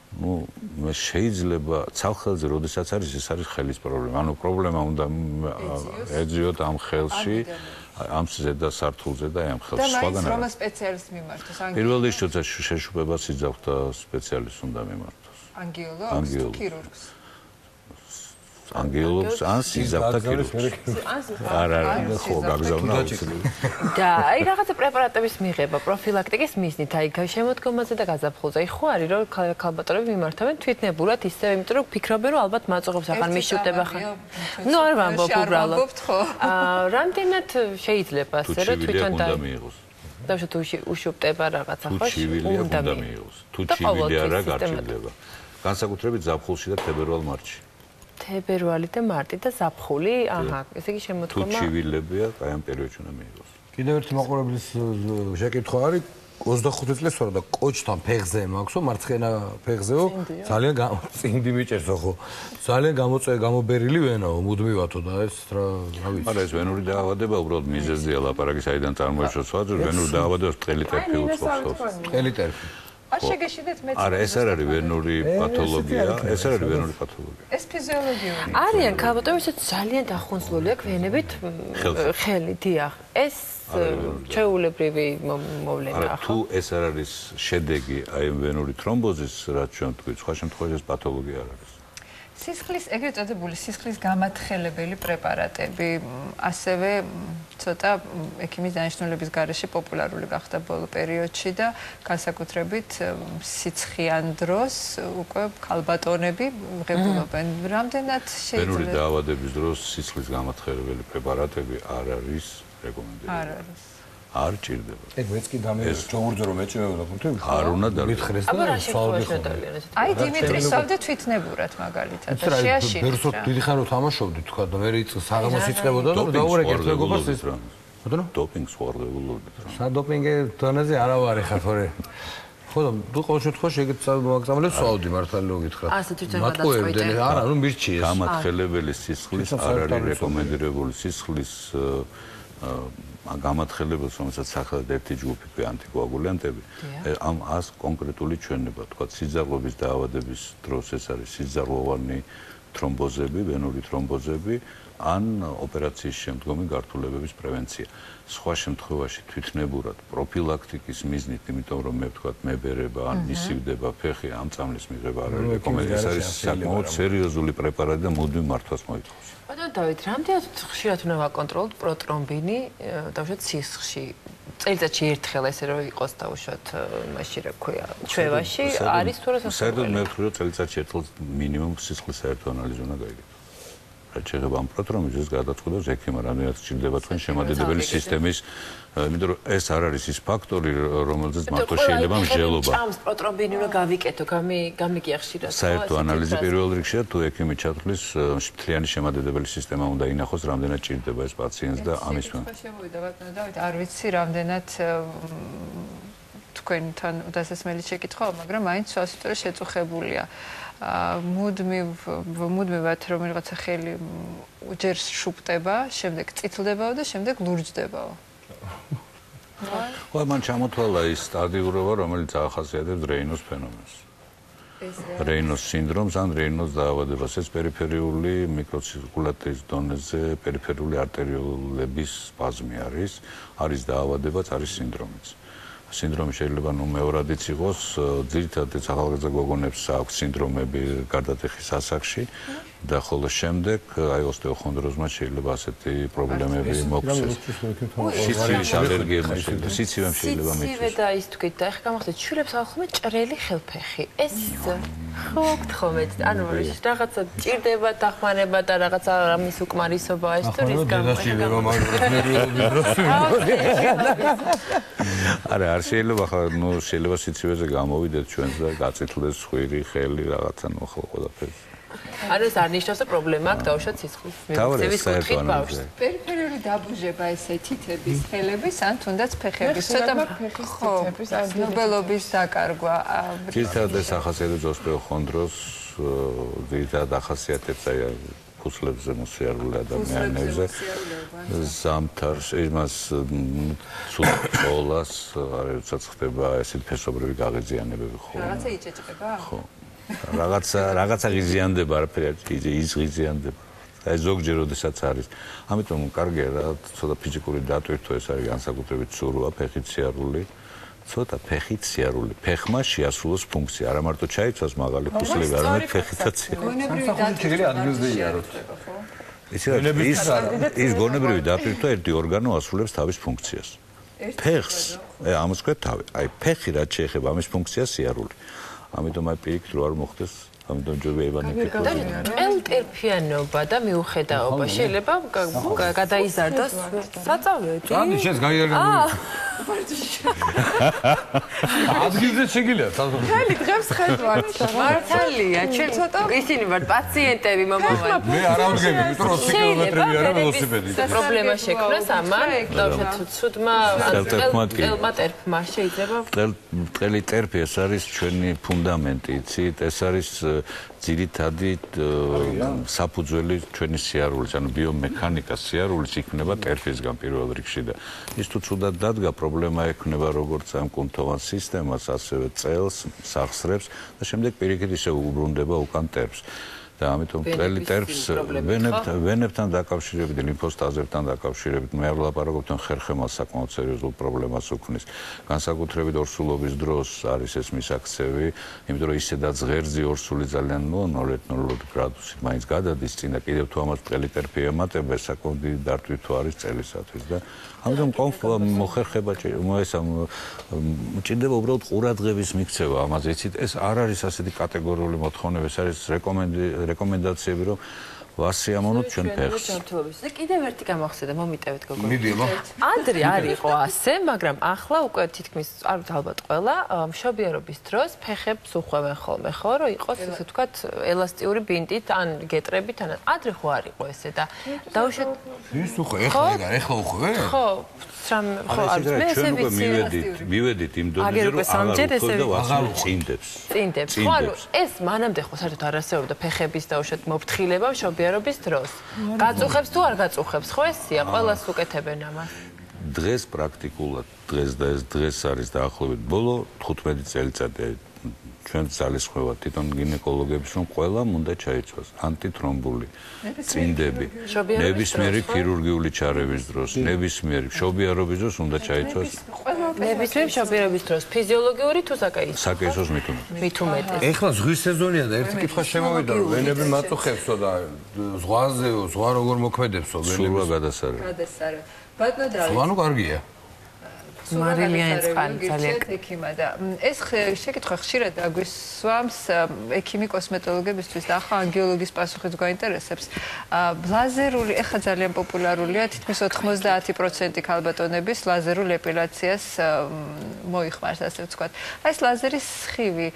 [SPEAKER 4] ну, შეიძლება ცალხელზე, როდესაც არის, ეს არის ხელის პრობლემა. ანუ პრობლემა უნდა ეძიოთ ამ ხელში, ამ ზედა სართულზე და ამ ხელში.
[SPEAKER 1] სხვაგან არა. და მაინც რომ სპეციალისტს მიმართოს.
[SPEAKER 4] პირველ რიგში შეშუპებას იძახთ და სპეციალისტს უნდა მიმართოს.
[SPEAKER 1] ანგიოლოგს თუ ქირურგს.
[SPEAKER 4] ანგიოლოგს ან სიზავთა ქირურგს. არა, ხო, გაგზავნა აუცილებლად.
[SPEAKER 3] და აი რაღაცა პრეპარატების მიღება პროფილაქტიკის მიზნით, აი შემოდგომაზე და გაზაფხულზე. აი ხო არის რომ ქალბატონები მიმართავენ თვითნებურად ისევ, იმიტომ რომ ფიქრობენ რომ ალბათ მაწუხებს ახლა მიშუტება ხარ. ნუ არ ვამბობ უბრალოდ. რამდენად შეიძლება ასე რომ თვითონ და დავშოთ უშუპტება რაღაცა ხო?
[SPEAKER 4] უნდა მიიღოს. თუ ჩივილი არა გარჩევდება. განსაკუთრებით ზაფხულში და თებერვალ-მარტში.
[SPEAKER 3] თებერვალი და მარტი და ზაფხული, აჰა, ესე იგი შემოდგომა.
[SPEAKER 4] თუ ჩივილებია, აი ამ პერიოდში უნდა მიიღოს.
[SPEAKER 5] კიდევ ერთი მაყურებლის შეკითხვა არის 25 წელს ვარ და კოჩთან ფეხზე მაქვსო, მარცხენა ფეხზეო, ძალიან წინდი მიჭერსო ხო. ძალიან გამობერილი ვენაო, მუდმივათო და ეს რა ვიცი.
[SPEAKER 4] არა, ეს ვენური დაავადება უბრალოდ მიზეზია ლაპარაკი, საიდან წარმოიშვა სხვა, ვენური დაავადებას ტყელი ტერფი უწყობს.
[SPEAKER 5] ტყელი ტერფი.
[SPEAKER 1] შეგეშიდეთ მეც.
[SPEAKER 4] არა, ეს არ არის ვენური პათოლოგია, ეს არ არის ვენური პათოლოგია.
[SPEAKER 1] ეს ფიზიოლოგიური.
[SPEAKER 3] არიან ქალბატონები, ვისაც ძალიან დახუნძლულია ვენებით ხელი, დიახ. ეს ჩვეულებრივი მოვლენაა,
[SPEAKER 4] ხო? თუ ეს არ არის შედეგი აი ვენური თრომბოზის, რაც ჩვენ თქვით, სხვა შემთხვევაში ეს პათოლოგია არ არის.
[SPEAKER 1] სისხლის ეგრეთ წოდებული სისხლის გამათხელებელი პრეპარატები ასევე ცოტა ექიმის დანიშნულების გარეშე პოპულარული გახდა ბოლო პერიოდში და განსაკუთრებით სიცხიან დროს უკვე ქალბატონები ღებულობენ. რამდენად
[SPEAKER 4] ვენური დაავადების დროს სისხლის გამათხელებელი პრეპარატები არ არის რეკომენდებული.
[SPEAKER 1] არ არის.
[SPEAKER 4] არ ჭირდება.
[SPEAKER 5] ეგ მეც კი დამეწევ ჯოგურდზე რომ ეჭმევდა თუნდაც
[SPEAKER 4] არ უნდა
[SPEAKER 5] მითხრეს და
[SPEAKER 3] სვავდი.
[SPEAKER 1] აი დიმიტრი სვავდა თვითნებურად მაგალითად და შეაშინე.
[SPEAKER 5] ბერსო დიდი ხანო თამაშობდი თქვა და მე რიც საღამოს იწყებოდა და დაურეკ ერთმეგობას ეს. ბატონო?
[SPEAKER 4] დოპინგს ვარდებულობთ რა.
[SPEAKER 5] სადოპინგე დონეზე არა ვარ ეხა თორე. ხო და თუ ყოველ შემთხვევაში ეგეთ მაგზამლებს სვავდი მართალი რომ გითხრათ.
[SPEAKER 3] ასე თვითონ გადაწყვეტე.
[SPEAKER 5] არა, ნუ მირჩიეს.
[SPEAKER 4] გამათხელებელი სისხლის არ არის რეკომენდებული სისხლის გამათხელებელს, რომელსაც სახელად ერთი ჯგუფი ქვია ანტიკოაგულიანტები, ამ კონკრეტული ჩვენება, თქვა სიძარღვების დაავადების დროს ეს არის სიძარღვოვანი თრომბოზები, ვენური თრომბოზები, ან ოპერაციის შემდგომი გართულებების პრევენცია. სხვა შემთხვევაში თვითნებურად პროფილაქტიკის მიზნით, იმიტომ რომ მე ვთქვათ მებერება ან მისივდება ფეხი, ამ წამლის მიღება არ არის რეკომენდებული. ეს არის საკმაოდ სერიოზული პრეპარატი და მუდმივ მართვას მოითხოვს.
[SPEAKER 3] ბატონო დავით, რამდენად ხშირად უნდა ვაკონტროლოთ პროტრომბინი, დავუშვათ სისხლში? წელიწადში ერთხელ ესე რომ იყოს დავუშვათ მაშინ რა ქვია, ჩვევაში არის თუ რა სასწაული?
[SPEAKER 4] საერთოდ მე ვთქვი რომ წელიწადში ერთხელ მინიმუმ სისხლის საერთო ანალიზი უნდა გაიგოს. რაც შეეხება ამ პროტრომბინს გადაწყვეტოს ექიმი, რამდენად სჭირდება თქვენ შემადიდებელი სისტემის, იმიტომ რომ ეს არ არის ის ფაქტორი, რომელზეც მართლა შეიძლება მსჯელობა.
[SPEAKER 3] ჭამს პროტრომბინი უნდა გავიკეთო, გამიგია ხშირად.
[SPEAKER 4] საერთო ანალიზი პირველ რიგში თუ ექიმი ჩათვლის მთლიანი შემადიდებელი სისტემა უნდა ინახოს, რამდენად ჭირდება ეს პაციენტს და ამის
[SPEAKER 1] შემოვიდა ბატონო დავით, არ ვიცი რამდენად თქვენთან დასასმელი შეკითხვაა, მაგრამ მაინც სასიტყვო შეწუხებულია. მუდმივად რომ რაღაცა ხელი ჯერ შუპტება, შემდეგ წითლდებაო და შემდეგ ლურჯდებაო.
[SPEAKER 4] ხო, მან ჩამოთვალა ის სტადიურობა, რომელიც ახასიათებს რეინოს ფენომენს. რეინოს სინდრომს ან რეინოს დაავადებას. ეს პერიფერიული მიკროცირკულატორის დონეზე პერიფერიული არტერიოლების სპაზმი არის დაავადებაც, არის სინდრომიც. სინდრომი შეიძლება მეორადიც იყოს, ძირითადად ახალგაზრდა გოგონებს აქვს სინდრომები გარდატეხის ასაკში და ხოლო შემდეგ აი ოსტეოხონდროზმა შეიძლება ასეთი პრობლემები მოგვცეს. სიცივის ალერგიებმა შეიძლება, სიცივემ შეიძლება მიიწვიოს.
[SPEAKER 3] სიცივე და ის თქვით და ეხლა გამახსენეთ, შვილებს ახლა ჭრელი ხელფეხი. ეს ხო გთხოვეთ, ანუ რაღაცა ჭირდება დახმარება და რაღაცა ამის უკმარისობა ეს თუ რის გამო.
[SPEAKER 4] არა, არ შეიძლება ხა, ნუ შეიძლება სიცივეზე გამოვიდეთ ჩვენს და გაწითლდეს ხვირი, ხელი, რაღაცა ნუ ხო ყველაფერი.
[SPEAKER 3] არ ეს არ ნიშნავს, რომ პრობლემა აქვს დავუშვათ სისხლის მიმოქცევის კუთხით ბავშვს.
[SPEAKER 1] პერიფერიული დაბუჟება ესე თითების, ხელების ან თუნდაც ფეხების, ცოტა ხო, ნობელობის დაკარგვა.
[SPEAKER 4] ძირითადად ეს ახასიათებს ოსტეოხონდროზს, ძირითადად ახასიათებს აი ფუსლებზე მოსიარული ადამიანებზე, ზამთარს, იმას ცოლას, როდესაც ხდება ესეთი ფესობრივი გაღიზიანებები ხო.
[SPEAKER 1] რაღაცა იჭეჭება?
[SPEAKER 4] ხო. რაღაცა ღიზიანდება, არაფერი ის ღიზიანდება. აი ზოგჯერ როდესაც არის. ამიტომ კარგია რა, ცოტა ფიზიკური დატვირთვა ეს არის განსაკუთრებით სურვა, ფეხით სიარული. ცოტა ფეხით სიარული. ფეხმა შეასრულოს ფუნქცია, არა მარტო ჩაიცვას მაღალი ფუსლები, არამედ ფეხითაც.
[SPEAKER 1] გონებრივი დატვირთვა
[SPEAKER 5] ადგილზე იაროთ.
[SPEAKER 4] ის გონებრივი დატვირთვა ერთი ორგანო ასრულებს თავის ფუნქციას. ფეხს, ამას ქვია თავი. აი ფეხი რაც შეეხება ამის ფუნქციას სიარული. ამიტომ აი პირიქით რო არ მოხდეს, ამიტომ ჯობია ივანე
[SPEAKER 3] ელტერფიანობა და მიუხედავობა შეიძლება გადაიზარდოს საწავლოები.
[SPEAKER 5] ანუ შენს გაიარებული. ადგილზე შეგიძლიათ.
[SPEAKER 2] ხელი დღეს ხედავთ.
[SPEAKER 3] მართალია, ჩვენ ცოტა ისინი ვართ პაციენტები მომავალი.
[SPEAKER 5] მე არ ამგები, იმიტომ რომ 20 კილომეტრები არა ველოსიპედით.
[SPEAKER 3] პრობლემა შექმნას ამან, დავუშვათ ცუდმა ტელმა ტერფმა შეიძლება.
[SPEAKER 4] ტელი ტერფი ეს არის ჩვენი ფუნდამენტი, იცით? ეს არის ძირითადი საფუძველი ჩვენი სიარულის, ანუ ბიომექანიკა სიარულის იქმნება ტერფისგან პირველ რიგში და ის თუ ცუდად დადგა, პრობლემა ექნება როგორც ამ კუნთოვან სისტემას, ასევე წელს, სახსრებს და შემდეგ პირიქით ისე უბრუნდება უკან ტერფს. და ამიტომ წელი ტერფს ვენებთან დაკავშირებით, ლიმფოსტაზებთან დაკავშირებით მე ვლაპარაკობ თან ხერხემალს საკმაოდ სერიოზულ პრობლემას უქმნის. განსაკუთრებით ორსულობის დროს არის ეს მისაქცევი, იმიტომ რომ ისედაც ღერძი ორსული ძალიან 0.0 გრადუსით მაინც გადადის წინ და კიდევ თუ ამას წელი ტერფი ემატება, საკმაოდ დიდი დარტვით თუ არის წელისათვის და ამიტომ მოხერხება ჭირდება უბრალოდ ყურადღების მიქცევა ამაზე. იცით, ეს არ არის ასეთი კატეგორიული მოთხოვნება, ეს არის რეკომენდაციები, რომ ვასიამოვნოთ ჩვენ ფეხს.
[SPEAKER 3] და კიდევ ერთი გამახსენდა, მომიტევეთ გოგო.
[SPEAKER 5] მიდიება.
[SPEAKER 3] ადრე არ იყო ასე, მაგრამ ახლა უკვე თითქმის ალბათ ყველა მშობიარობის დროს ფეხებს უხვევენ ხოლმე, ხო, რომ იყოს ესე ვთქვათ ელასტიური ბინტით ან გეტრებით, ან ადრე ხო არ იყო ესე და დაუშვათ
[SPEAKER 5] ის უხვე, ეხლა უხვე?
[SPEAKER 3] ხო, ხო, არის მე ესე ვიცი.
[SPEAKER 4] მივედით იმ დონეზე, რომ აღარ უხვევ და აღარ წინდებს.
[SPEAKER 3] ხო, ანუ ეს მანამდე ხო საერთოდ არ ასეობდა ფეხების დაუშვათ მოფრთხილება მშობიარობის დროს. გაწუხებს თუ არ გაწუხებს, ხო ესია, ყველას უკეთებენ ამას.
[SPEAKER 4] დღეს პრაქტიკულად დღეს არის დაახლოებით ბოლო 15 წელიწადი ჩვენ ძალისხმევა თვითონ გინეკოლოგებს რომ ყველამ უნდა ჩაიცვას ანტითრომბული წინდები ნებისმიერი ქირურგიული ჩარევის დროს ნებისმიერი მშობიარობის დროს უნდა ჩაიცვას
[SPEAKER 3] ნებისმიერი მშობიარობის დროს ფიზიოლოგიური თუ
[SPEAKER 4] საკეისოს
[SPEAKER 3] მით უმეტეს
[SPEAKER 5] ეხლა ზღვის სეზონია და ერთი კითხვა შემოვიდა რომ ვენები მაწუხებსო და ზღვაზეო ზღვა როგორ მოქმედებსო
[SPEAKER 4] ვენები გადასარევ
[SPEAKER 1] ბატონო და
[SPEAKER 5] ზღვანუ კარგია
[SPEAKER 3] მარილიანი წყალი ძალიან
[SPEAKER 1] ექიმა და ეს შეკითხვა ხშირად აგვისვამს ექიმი კოსმეტოლოგებისთვის და ახლა ანგიოლოგის პასუხიც გვაინტერესებს. ლაზერული ეხლა ძალიან პოპულარულია, თითქმის 90% ქალბატონების ლაზერულ ეპილაციას მოიხმარს, ასე ვთქვათ. აი ეს ლაზერის სხივი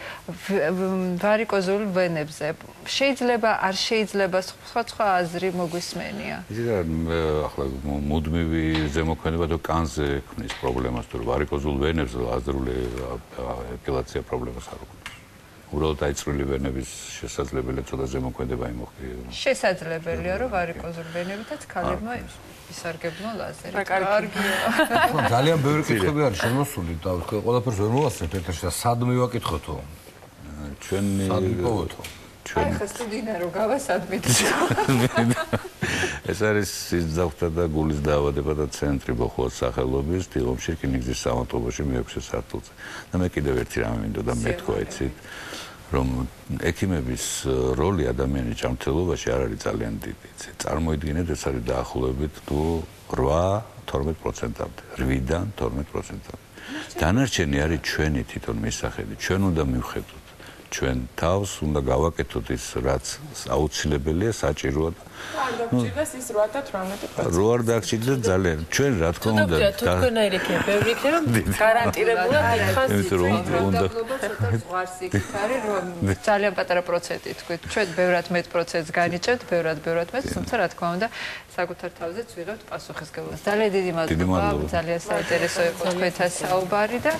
[SPEAKER 1] ვარიკოზულ ვენებზე შეიძლება არ შეიძლება სხვა აზრი მოგვისმენია.
[SPEAKER 4] იცით ახლა მუდმივი ზემოქმედება და კანზე ქმნის პრობლემას. ვარიკოზულ ვენებზე ლაზერული ეპილაცია პრობლემას არ აქვს. უბრალოდ აიწრული ვენების შესაძლებელია ცოტა ზემოქმედება იმოხდება.
[SPEAKER 1] შესაძლებელია რომ ვარიკოზულ ვენებითაც ქალებმა ისარგებლონ ლაზერით. კარგია.
[SPEAKER 5] ძალიან ბევრი კითხვები არის შემოსული და ყველაფერს ვერ მოვასწრებთ ეთერში და სად მივაკითხოთო?
[SPEAKER 4] ჩვენი
[SPEAKER 1] აი ხა სტუდინა რო გავასადმით.
[SPEAKER 4] ეს არის სიძახთა და გულის დაავადება და ცენტრი ბოხუას სახელობის დილომში რკინიგზის საავტობუსში მე-6 სართულზე. და მე კიდევ ერთი რამე მინდოდა მეთქვა, იცით, რომ ექიმების როლი ადამიანის ჯანმრთელობაში არ არის ძალიან დიდი. წარმოიდგინეთ, ეს არის დაახლოებით თუ 8-12%-მდე, 8-დან 12%-მდე. დანარჩენი არის ჩვენი თვითონ მისახედი, ჩვენ უნდა მივხედოთ. ჩვენ თავს უნდა გავაკეთოთ ის რაც აუცილებელია, საჭიროა.
[SPEAKER 2] არ დაგჭირდეს ის 8 და 18%.
[SPEAKER 4] რო არ დაგჭირდეს ძალიან ჩვენ რა თქმა უნდა
[SPEAKER 3] თქვენაირი იქნება, ბევრი იქნება გარანტირებულად იქხას
[SPEAKER 4] უნდა
[SPEAKER 1] ზღვარს იქით არის რომ ძალიან პატარა პროცენტი თქვით. ჩვენ ბევრად მეტ პროცენტს განიჭებთ, ბევრად მეტ, თუმცა რა თქმა უნდა საკუთარ თავზეც ვიღებთ პასუხისგებლობას. ძალიან დიდი მადლობა. ძალიან საინტერესო იყო თქვენთან საუბარი და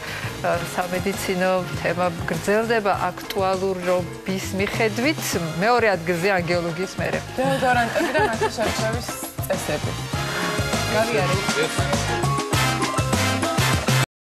[SPEAKER 1] სამედიცინო თემა გრძელდება აქტუალურობის მიხედვით მეორე ადგილზე ანგიოლოგიის მერე.
[SPEAKER 2] დეოდორანტები და მათი შარშავის წესები.
[SPEAKER 1] გავიარეთ.